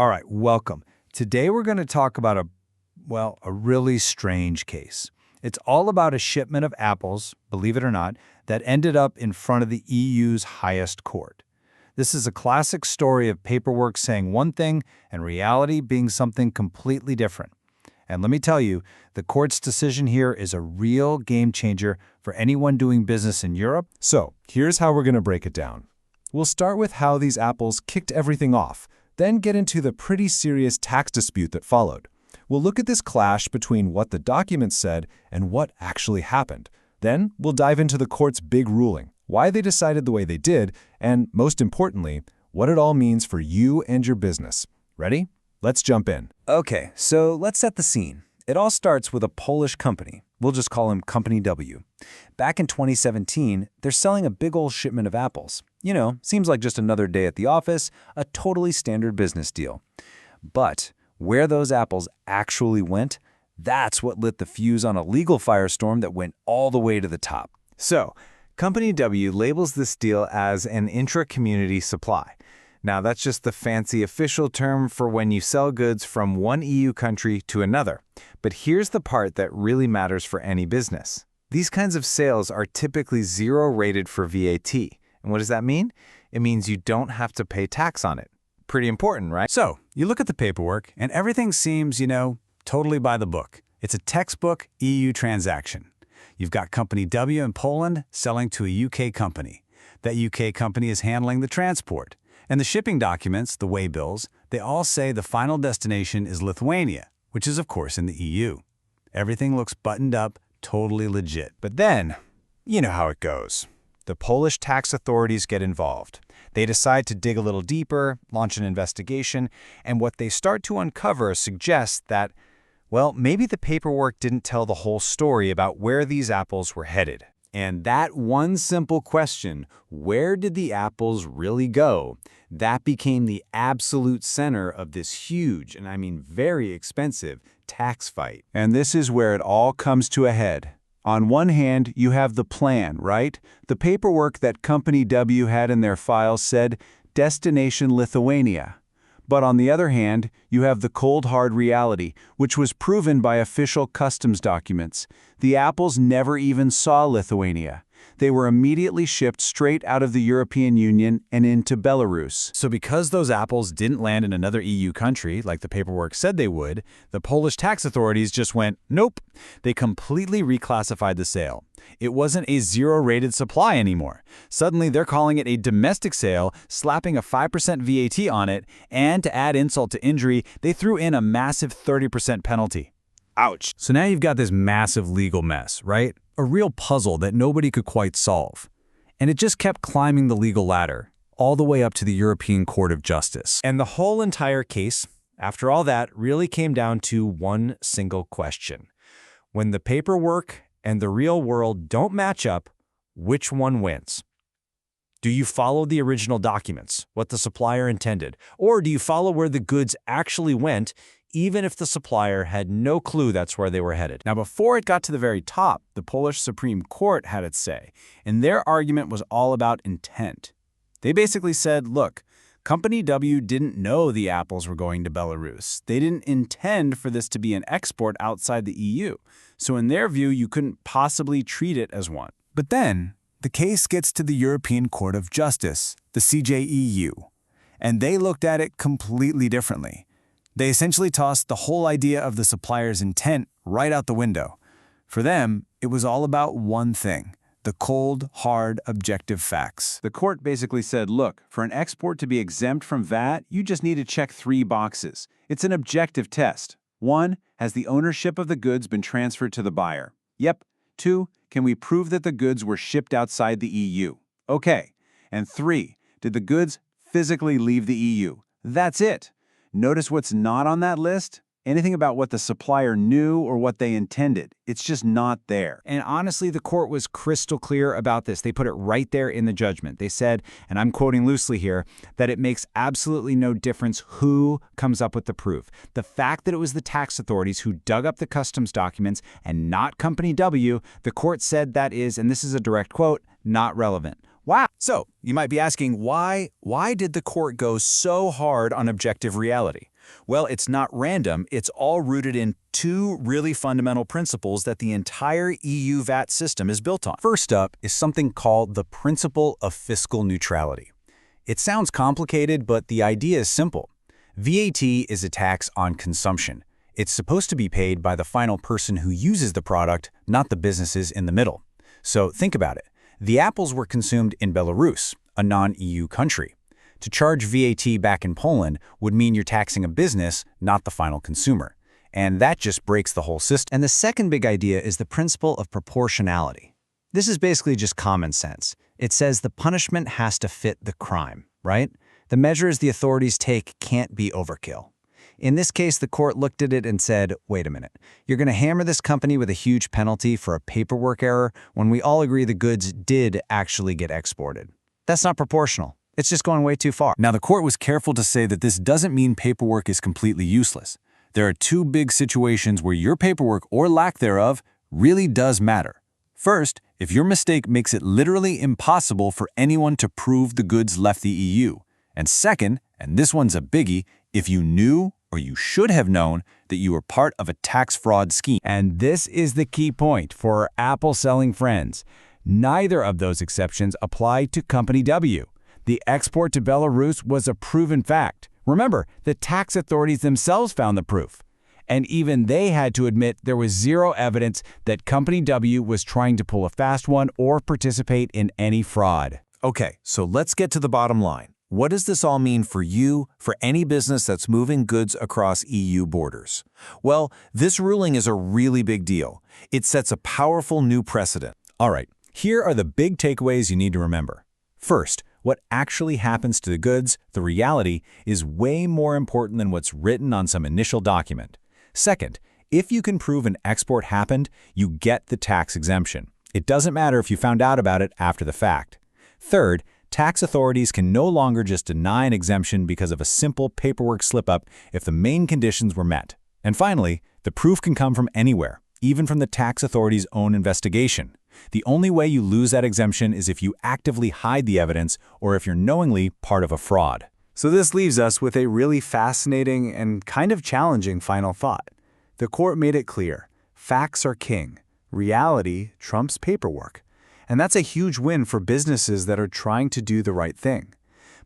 All right, welcome. Today we're going to talk about a really strange case. It's all about a shipment of apples, believe it or not, that ended up in front of the EU's highest court. This is a classic story of paperwork saying one thing and reality being something completely different. And let me tell you, the court's decision here is a real game changer for anyone doing business in Europe. So, here's how we're going to break it down. We'll start with how these apples kicked everything off, then get into the pretty serious tax dispute that followed. We'll look at this clash between what the documents said and what actually happened. Then, we'll dive into the court's big ruling, why they decided the way they did, and most importantly, what it all means for you and your business. Ready? Let's jump in. Okay, so let's set the scene. It all starts with a Polish company. We'll just call him Company W. Back in 2017, they're selling a big old shipment of apples. You know, seems like just another day at the office, a totally standard business deal. But where those apples actually went, that's what lit the fuse on a legal firestorm that went all the way to the top. So, Company W labels this deal as an intra-community supply. Now, that's just the fancy official term for when you sell goods from one EU country to another. But here's the part that really matters for any business. These kinds of sales are typically zero-rated for VAT. And what does that mean? It means you don't have to pay tax on it. Pretty important, right? So, you look at the paperwork, and everything seems, totally by the book. It's a textbook EU transaction. You've got Company W in Poland selling to a UK company. That UK company is handling the transport. And the shipping documents, the waybills, they all say the final destination is Lithuania, which is, of course, in the EU. Everything looks buttoned up, totally legit. But then, you know how it goes. The Polish tax authorities get involved. They decide to dig a little deeper, launch an investigation, and what they start to uncover suggests that, well, maybe the paperwork didn't tell the whole story about where these apples were headed. And that one simple question, where did the apples really go, that became the absolute center of this huge, and I mean very expensive, tax fight. And this is where it all comes to a head. On one hand, you have the plan, right? The paperwork that Company W had in their files said, Destination Lithuania. But on the other hand, you have the cold hard reality, which was proven by official customs documents. The apples never even saw Lithuania. They were immediately shipped straight out of the European Union and into Belarus. So because those apples didn't land in another EU country, like the paperwork said they would, the Polish tax authorities just went, nope. They completely reclassified the sale. It wasn't a zero-rated supply anymore. Suddenly, they're calling it a domestic sale, slapping a 5% VAT on it, and to add insult to injury, they threw in a massive 30% penalty. Ouch. So now you've got this massive legal mess, right? A real puzzle that nobody could quite solve. And it just kept climbing the legal ladder, all the way up to the European Court of Justice. And the whole entire case, after all that, really came down to one single question. When the paperwork and the real world don't match up, which one wins? Do you follow the original documents, what the supplier intended, or do you follow where the goods actually went, even if the supplier had no clue that's where they were headed? Now, before it got to the very top, the Polish Supreme Court had its say, and their argument was all about intent. They basically said, look, Company W didn't know the apples were going to Belarus. They didn't intend for this to be an export outside the EU. So in their view, you couldn't possibly treat it as one. But then, the case gets to the European Court of Justice, the CJEU, and they looked at it completely differently. They essentially tossed the whole idea of the supplier's intent right out the window. For them, it was all about one thing: the cold, hard, objective facts. The court basically said, look, for an export to be exempt from VAT, you just need to check 3 boxes. It's an objective test. 1, has the ownership of the goods been transferred to the buyer? Yep. 2, can we prove that the goods were shipped outside the EU? Okay. And 3, did the goods physically leave the EU? That's it. Notice what's not on that list? Anything about what the supplier knew or what they intended. It's just not there. And honestly, the court was crystal clear about this. They put it right there in the judgment. They said, and I'm quoting loosely here, that it makes absolutely no difference who comes up with the proof. The fact that it was the tax authorities who dug up the customs documents and not Company W, the court said that is, and this is a direct quote, not relevant. Wow. So you might be asking, why did the court go so hard on objective reality? Well, it's not random. It's all rooted in two really fundamental principles that the entire EU VAT system is built on. First up is something called the principle of fiscal neutrality. It sounds complicated, but the idea is simple. VAT is a tax on consumption. It's supposed to be paid by the final person who uses the product, not the businesses in the middle. So think about it. The apples were consumed in Belarus, a non-EU country. To charge VAT back in Poland would mean you're taxing a business, not the final consumer. And that just breaks the whole system. And the second big idea is the principle of proportionality. This is basically just common sense. It says the punishment has to fit the crime, right? The measures the authorities take can't be overkill. In this case, the court looked at it and said, wait a minute, you're going to hammer this company with a huge penalty for a paperwork error when we all agree the goods did actually get exported. That's not proportional. It's just going way too far. Now, the court was careful to say that this doesn't mean paperwork is completely useless. There are two big situations where your paperwork or lack thereof really does matter. First, if your mistake makes it literally impossible for anyone to prove the goods left the EU. And second, and this one's a biggie, if you knew or you should have known that you were part of a tax fraud scheme. And this is the key point for our apple-selling friends. Neither of those exceptions apply to Company W. The export to Belarus was a proven fact. Remember, the tax authorities themselves found the proof. And even they had to admit there was zero evidence that Company W was trying to pull a fast one or participate in any fraud. Okay, so let's get to the bottom line. What does this all mean for you, for any business that's moving goods across EU borders? Well, this ruling is a really big deal. It sets a powerful new precedent. All right, here are the big takeaways you need to remember. First, what actually happens to the goods, the reality, is way more important than what's written on some initial document. Second, if you can prove an export happened, you get the tax exemption. It doesn't matter if you found out about it after the fact. Third, tax authorities can no longer just deny an exemption because of a simple paperwork slip-up if the main conditions were met. And finally, the proof can come from anywhere, even from the tax authority's own investigation. The only way you lose that exemption is if you actively hide the evidence or if you're knowingly part of a fraud. So this leaves us with a really fascinating and kind of challenging final thought. The court made it clear, facts are king. Reality trumps paperwork. And that's a huge win for businesses that are trying to do the right thing.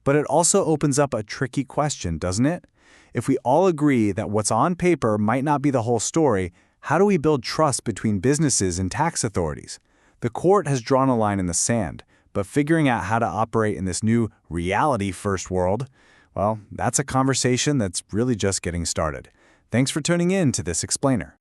But it also opens up a tricky question, doesn't it? If we all agree that what's on paper might not be the whole story, how do we build trust between businesses and tax authorities? The court has drawn a line in the sand, but figuring out how to operate in this new reality-first world, well, that's a conversation that's really just getting started. Thanks for tuning in to this explainer.